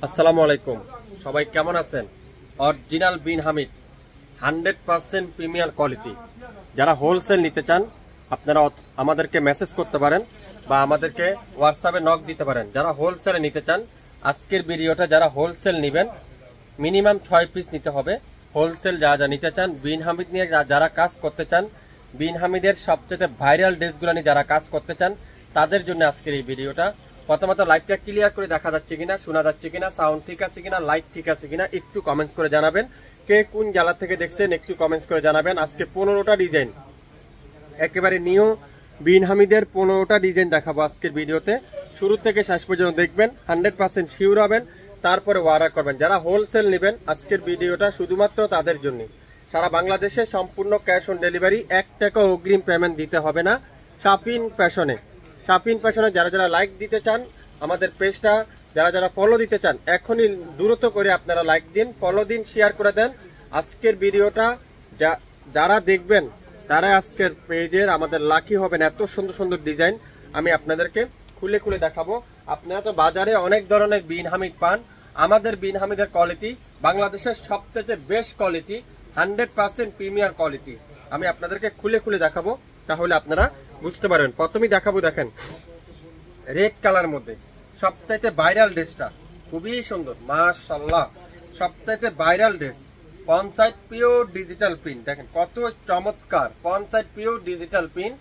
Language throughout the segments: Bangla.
আসসালামু আলাইকুম, সবাই কেমন আছেন? Original Bin Hamid 100% premier quality. যারা হোলসেল নিতে চান আপনারা আমাদেরকে মেসেজ করতে পারেন বা আমাদেরকে হোয়াটসঅ্যাপে নক দিতে পারেন। যারা হোলসেলে নিতে চান আজকের ভিডিওটা যারা হোলসেল নেবেন মিনিমাম 6 পিস নিতে হবে। হোলসেল যা নিতে চান বিন হামিদ নিয়ে যারা কাজ করতে চান, বিন হামিদের সবচেয়ে ভাইরাল ড্রেসগুলো নিয়ে যারা কাজ করতে চান তাদের জন্য আজকের এই ভিডিওটা। প্রথমত লাইভটা ক্লিয়ার করে দেখা যাচ্ছে কিনা, শোনা যাচ্ছে কিনা, সাউন্ড ঠিক আছে কিনা, লাইট ঠিক আছে কিনা একটু কমেন্টস করে জানাবেন। কে কোন জেলা থেকে দেখছেন একটু কমেন্টস করে জানাবেন। আজকে 15টা ডিজাইন, একেবারে নিউ বিন হামিদের 15টা ডিজাইন দেখাবো আজকের ভিডিওতে। শুরু থেকে শেষ পর্যন্ত দেখবেন, 100% শিওর হবেন, তারপরে অর্ডার করবেন। যারা হোলসেল নেবেন আজকের ভিডিওটা শুধুমাত্র তাদের জন্য। সারা বাংলাদেশে সম্পূর্ণ ক্যাশ অন ডেলিভারি, 1 টাকা অগ্রিম পেমেন্ট দিতে হবে না। শাপিন ফ্যাশনে যারা যারা লাইক দিতে চান আমাদের পেজটা, যারা যারা ফলো দিতে চান এখনই দ্রুত করে আপনারা লাইক দিন, ফলো দিন, শেয়ার করে দেন। আজকের ভিডিওটা যারা দেখবেন তারা আজকের পেজের আমাদের লাকি হবেন। এত সুন্দর সুন্দর ডিজাইন আমি আপনাদেরকে খুলে খুলে দেখাবো। আপনারা তো বাজারে অনেক ধরনের বিন হামিদ পান, আমাদের বিন হামিদের কোয়ালিটি বাংলাদেশের সবচেয়ে বেস্ট কোয়ালিটি, 100% প্রিমিয়ার কোয়ালিটি। আমি আপনাদেরকে খুলে খুলে দেখাবো, তাহলে আপনারা বুঝতে পারবেন। প্রথমেই দেখাবো, দেখেন রেড কালার মধ্যে সবচাইতে ভাইরাল ড্রেসটা, খুবই সুন্দর মাশাআল্লাহ। সবচাইতে viral dress, panchayat pure digital print, দেখেন কত চমৎকার। Panchayat pure digital print,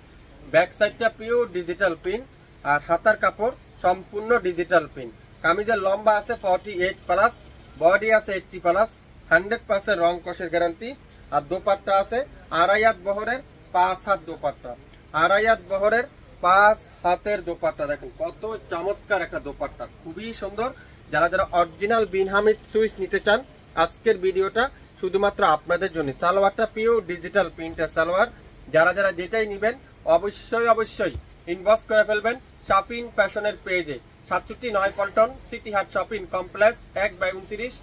back সাইডটা পিওর ডিজিটাল প্রিন্ট, আর হাতার কাপড় সম্পূর্ণ ডিজিটাল প্রিন্ট। কামিজের লম্বা আছে 48+, বডি আছে 80+, 100% রং কষের গ্যারান্টি। আর দোপাট্টা আছে 2.5 হাত বহরের 5 হাত দোপাট্টা, 2.5 হাত বহরের 5 হাতের দোপাট্টা। দেখেন কত চমৎকার একটা দোপাট্টা, খুবই সুন্দর। যারা যারা অরিজিনাল বিন হামিদ সুইচ নিতে চান আজকের ভিডিওটা শুধুমাত্র আপনাদের জন্য। সালোয়ারটা পিওর ডিজিটাল প্রিন্টের সালোয়ার। যারা যারা যেটাই নিবেন অবশ্যই ইনবক্স করে ফেলবেন শাপিন ফ্যাশনের পেজে। 67 পল্টন সিটি হাট শপিং কমপ্লেক্স 1/29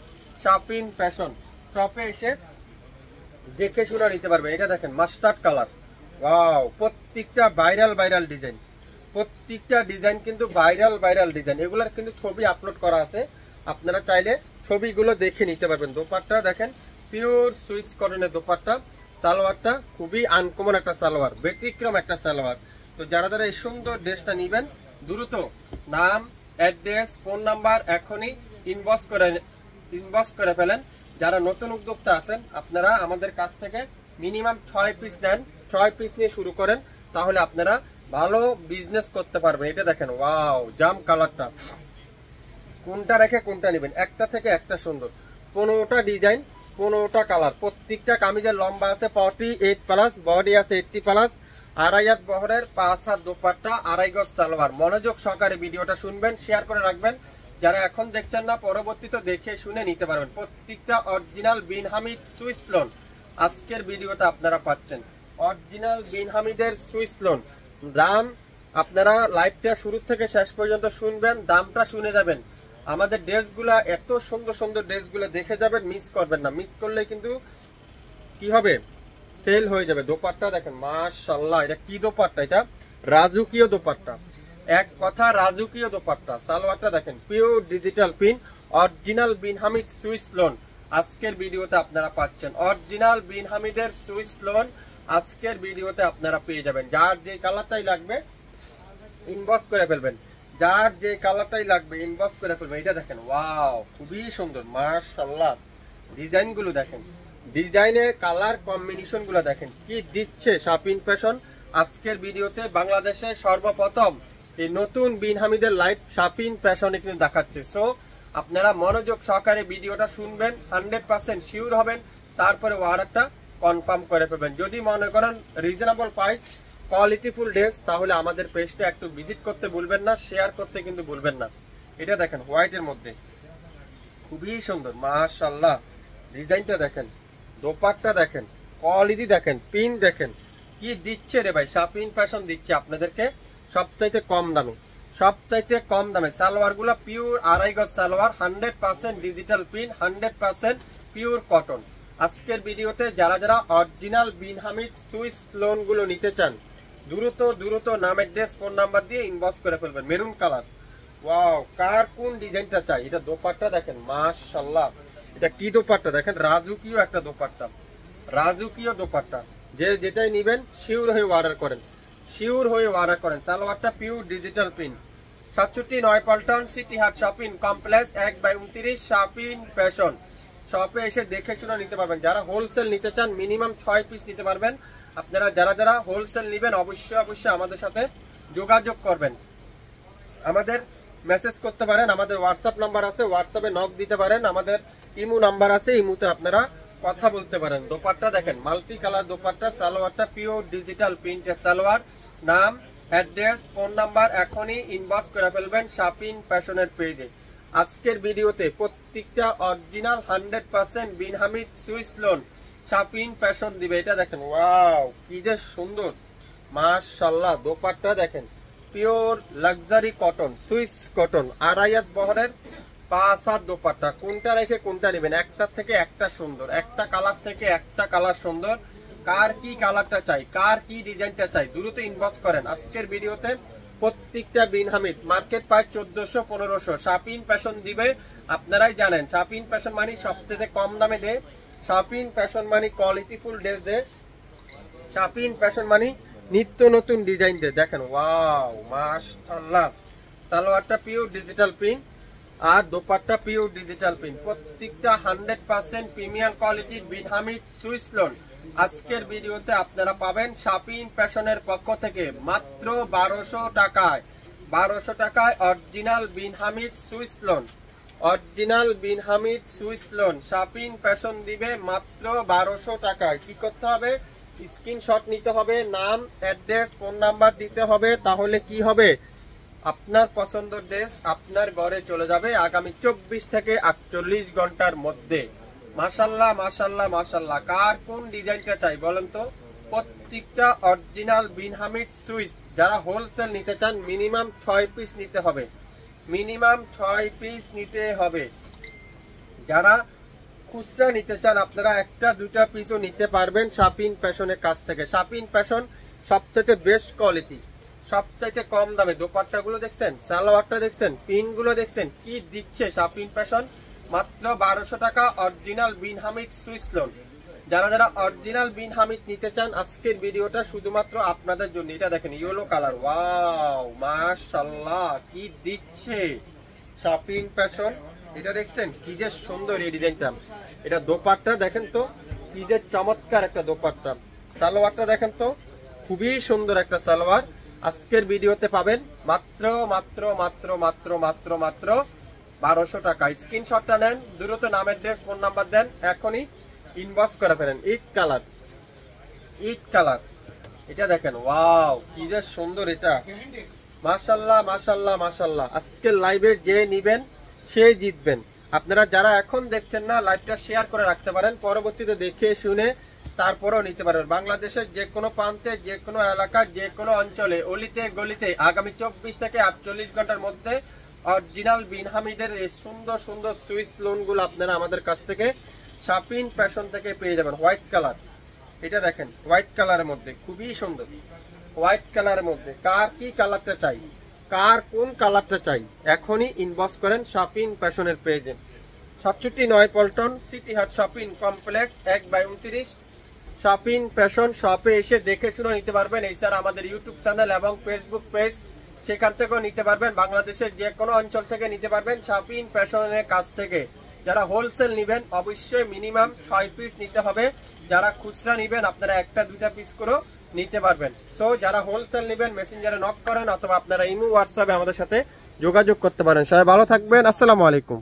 শাপিন ফ্যাশন শপে এসে দেখে শুনে নিতে পারবেন। এটা দেখেন মাস্টার্ড কালার, ওয়াও। প্রত্যেকটা ভাইরাল ডিজাইন, প্রত্যেকটা ডিজাইন কিন্তু ভাইরাল ডিজাইন। এগুলার কিন্তু ছবি আপলোড করা আছে, আপনারা চাইলে ছবিগুলো দেখে নিতে পারবেন। দোপাট্টা দেখেন পিওর সুইস কটনের দোপাট্টা। সালোয়ারটা খুবই আনকমন একটা সালোয়ার, ব্যতিক্রম একটা সালোয়ার। তো যারা যারা এই সুন্দর ড্রেসটা নিবেন দ্রুত নাম, অ্যাড্রেস, ফোন নাম্বার এখনই ইনবক্স করে ফেলেন। যারা নতুন উদ্যোক্তা আছেন আপনারা আমাদের কাছ থেকে মিনিমাম 6 পিস নেন, 6 পিস নিয়ে শুরু করেন, তাহলে আপনারা ভালো বিজনেস করতে পারবেন। এটা দেখেন ওয়াও, জাম কালারটা, কোনটা রেখে কোনটা নেবেন, একটা থেকে একটা সুন্দর। 15টা ডিজাইন, 15টা কালার। প্রত্যেকটা কামিজের লম্বা আছে 48+, বডি আছে 80+, 2.5 হাত বহরের 5 হাত দোপাট্টা, 2.5 গজ সালোয়ার। মনোযোগ সহকারে ভিডিওটা শুনবেন, শেয়ার করে রাখবেন। যারা এখন দেখছেন না পরবর্তীতে দেখে শুনে নিতে পারবেন। প্রত্যেকটা original Bin Hamid Swiss loan আজকের ভিডিওটা আপনারা পাচ্ছেন। অরিজিনাল বিন হামিদের সুইস লোন দাম আপনারা লাইভটা শুরু থেকে শেষ পর্যন্ত শুনবেন, দামটা শুনে যাবেন। আমাদের ড্রেসগুলা এত সুন্দর সুন্দর ড্রেসগুলো দেখে যাবেন, মিস করবেন না। মিস করলে কিন্তু কি হবে, সেল হয়ে যাবে। দোপাট্টা দেখেন মাশাআল্লাহ, এটা কি দোপাট্টা, এটা রাজুকীয় দোপাট্টা, এক কথা রাজুকীয় দোপাট্টা। সালোয়ারটা দেখেন pure digital print, original Bin Hamid Swiss loan আজকের ভিডিওতে আপনারা পাচ্ছেন। অরিজিনাল বিন হামিদের সুইস লোন আজকের ভিডিওতে আপনারা পেয়ে যাবেন। যার যে কালারটাই লাগবে ইনবক্স করে ফেলবেন, যার যে কালারটাই লাগবে ইনবক্স করে ফেলবেন। এটা দেখেন ওয়াও, খুবই সুন্দর মাশাআল্লাহ। ডিজাইন গুলো দেখেন, ডিজাইনের কালার কম্বিনেশন গুলো দেখেন কি দিচ্ছে শাপিন ফ্যাশন আজকের ভিডিওতে। বাংলাদেশে সর্বপ্রথম এই নতুন বিন হামিদের লাইভ শাপিন ফ্যাশনে কিন্তু দেখাচ্ছে। সো আপনারা মনোযোগ সহকারে ভিডিওটা শুনবেন, 100% শিওর হবেন, তারপরে অর্ডারটা কনফার্ম করে ফেলবেন। যদি মনে করেন রিজনেবল প্রাইস, কোয়ালিটিফুল ড্রেস, তাহলে আমাদের পেজটা একটু ভিজিট করতে ভুলবেন না, শেয়ার করতে কিন্তু ভুলবেন না। এটা দেখেন হোয়াইটের মধ্যে খুবই সুন্দর মাশাআল্লাহ। ডিজাইনটা দেখেন, দোপাট্টা দেখেন, কোয়ালিটি দেখেন, পিন দেখেন কি দিচ্ছে রে ভাই। শাপিন ফ্যাশন দিচ্ছে আপনাদেরকে সবচাইতে কম দামে সালোয়ার গুলা পিওর 2.5 গজ salwar, 100% digital print, 100% pure cotton. আজকের ভিডিওতে যারা যারা original Bin Hamid Swiss loan গুলো নিতে চান দ্রুত নাম, অ্যাড্রেস, ফোন নাম্বার দিয়ে ইনবক্স করে ফেলবেন। মেরুন কালার ওয়াও, কার কোন ডিজাইনটা চাই। এটা দোপাট্টা দেখেন, মাশাআল্লাহ। এটা কি দোপাট্টা দেখেন, রাজুকিও একটা দোপাট্টা, রাজুকিও দোপাট্টা। যে যেটাই নিবেন শিওর হয়ে অর্ডার করেন, শিওর হয়ে অর্ডার করেন। সালোয়ারটা pure digital print. 67 Paltan city হাট শপিং কমপ্লেক্স 1/29 শপিং ফ্যাশন। শপে এসে দেখে শুনে নিতে পারবেন। যারা হোলসেল নিতে চান মিনিমাম 6 পিস নিতে পারবেন। আপনারা যারা যারা হোলসেল নেবেন অবশ্যই আমাদের সাথে যোগাযোগ করবেন। আমাদের মেসেজ করতে পারেন, আমাদের হোয়াটসঅ্যাপ নাম্বার আছে, হোয়াটসঅ্যাপে নক দিতে পারেন। আমাদের ইমো নাম্বার আছে, ইমোতে আপনারা কথা বলতে পারেন। দোপাট্টা দেখেন, মাল্টি কালার দোপাট্টা। সালোয়ারটা পিওর ডিজিটাল প্রিন্টের সালোয়ার। নাম, অ্যাড্রেস, ফোন নাম্বার এখনই ইনবক্স করে ফেলবেন শপিং ফ্যাশনের পেজে। আজকের ভিডিওতে প্রত্যেকটা original 100% Bin Hamid Swiss lawn shopping fashion দিবে। এটা দেখেন, ওয়াও কি যে সুন্দর, মাশাআল্লাহ। দোপাট্টা দেখেন, pure luxury cotton, Swiss cotton, আড়াইয়াত বহরের 5 হাত দোপাট্টা। কোনটা রেখে কোনটা নেবেন, একটা থেকে একটা সুন্দর, একটা কালার থেকে একটা কালার সুন্দর। কার কি কালারটা চাই, কার কি ডিজাইনটা চাই, দ্রুত ইনবক্স করেন। আজকের ভিডিওতে প্রত্যেকটা বিন হামিদ মার্কেট প্রায় 1400-1500 শপিং ফ্যাশন দিবে। আপনারাই জানেন শপিং ফ্যাশন মানে সবথেকে কম দামে দেয়, শপিং ফ্যাশন মানে কোয়ালিটিফুল ড্রেস দেয়, শপিং ফ্যাশন মানে নিত্য নতুন ডিজাইন দেয়। দেখেন, ওয়াও মাশাআল্লাহ। সালোয়ারটা পিওর ডিজিটাল প্রিন্ট আর দোপাট্টা পিওর ডিজিটাল প্রিন্ট। প্রত্যেকটা 100% প্রিমিয়াম কোয়ালিটির বিন হামিদ সুইস লোন আজকের ভিডিওতে আপনারা পাবেন শপিং ফ্যাশনের পক্ষ থেকে মাত্র 1200 টাকায়। 1200 টাকায় original Bin Hamid Swiss lawn, original Bin Hamid Swiss lawn shopping fashion দিবে মাত্র 1200 টাকায়। কি করতে হবে, স্ক্রিনশট নিতে হবে, নাম, অ্যাড্রেস, ফোন নাম্বার দিতে হবে। তাহলে কি হবে, আপনার পছন্দের ড্রেস আপনার ঘরে চলে যাবে আগামী 24 থেকে 48 ঘন্টার মধ্যে। মাশাআল্লাহ মাশাআল্লাহ মাশাআল্লাহ। কার কোন ডিজাইনটা চাই বলেন তো। প্রত্যেকটা অরিজিনাল বিন হামিদ সুইস। যারা হোলসেল নিতে চান মিনিমাম 6 পিস নিতে হবে, মিনিমাম 6 পিস নিতে হবে। যারা খুচরা নিতে চান আপনারা একটা দুটা পিসও নিতে পারবেন শপিং ফ্যাশনের কাছ থেকে। শপিং ফ্যাশন সবথেকে বেস্ট কোয়ালিটি, সবচাইতে কম দামে। দোপাট্টাগুলো দেখছেন, সালোয়ারটা দেখছেন, পিনগুলো দেখছেন, কি দিচ্ছে শপিং ফ্যাশন মাত্র 1200 টাকা original Bin Hamid Swiss loan. যারা যারা অরিজিনাল বিন হামিদ নিতে চান আজকের ভিডিওটা শুধুমাত্র আপনাদের জন্য। এটা দেখেন ইয়েলো কালার, ওয়াও মাশাআল্লাহ কি দিচ্ছে শপিং ফ্যাশন। এটা দেখছেন কি যে সুন্দর এই ডিজাইনটা। এটা দোপাট্টা দেখেন তো কি যে চমৎকার একটা দোপাট্টা। সালোয়ারটা দেখেন তো খুবই সুন্দর একটা সালোয়ার। আজকের ভিডিওতে পাবেন মাত্র মাত্র মাত্র মাত্র মাত্র মাত্র 1200 টাকা। স্ক্রিনশটটা নেন, দ্রুত নাম, অ্যাড্রেস, ফোন নাম্বার দেন, এখনই ইনবক্স করে ফেলেন। ইট কালার, ইট কালার। এটা দেখেন, ওয়াও কি যে সুন্দর। এটা মাশাআল্লাহ মাশাআল্লাহ মাশাআল্লাহ। আজকের লাইভে যে নিবেন সে জিতবেন। আপনারা যারা এখন দেখছেন না লাইভটা শেয়ার করে রাখতে পারেন, পরবর্তীতে দেখে শুনে তারপরেও নিতে পারবেন। বাংলাদেশের যে কোনো প্রান্তে, যে কোনো এলাকার, যে কোনো অঞ্চলে, অলিতে গলিতে আগামী 24 থেকে 48 ঘন্টার মধ্যে অরিজিনাল বিন হামিদের এই সুন্দর সুন্দর সুইস লোনগুলো আপনারা আমাদের কাছ থেকে শপিং ফ্যাশন থেকে পেয়ে যাবেন। হোয়াইট কালার, এটা দেখেন হোয়াইট কালারের মধ্যে খুবই সুন্দর, হোয়াইট কালারের মধ্যে। কার কি কালারটা চাই, কার কোন কালারটা চাই এখনই ইনবক্স করেন শপিং ফ্যাশনের পেজে। 67 পল্টন সিটি হাট শপিং কমপ্লেক্স 1/29 শপিং ফ্যাশন। শপে এসে দেখে শুনে নিতে পারবেন। এছাড়া আমাদের ইউটিউব চ্যানেল এবং ফেসবুক পেজ, সেখান থেকেও নিতে পারবেন। বাংলাদেশের যে কোনো অঞ্চল থেকে নিতে পারবেন শপিং ফ্যাশনের কাছ থেকে। যারা হোলসেল নিবেন অবশ্যই মিনিমাম 6 পিস নিতে হবে। যারা খুচরা নিবেন আপনারা একটা দুইটা পিস করেও নিতে পারবেন। সো যারা হোলসেল নিবেন মেসেঞ্জারে নক করেন অথবা আপনারা ইমো হোয়াটসঅ্যাপে আমাদের সাথে যোগাযোগ করতে পারেন। সবাই ভালো থাকবেন, আসসালামু আলাইকুম।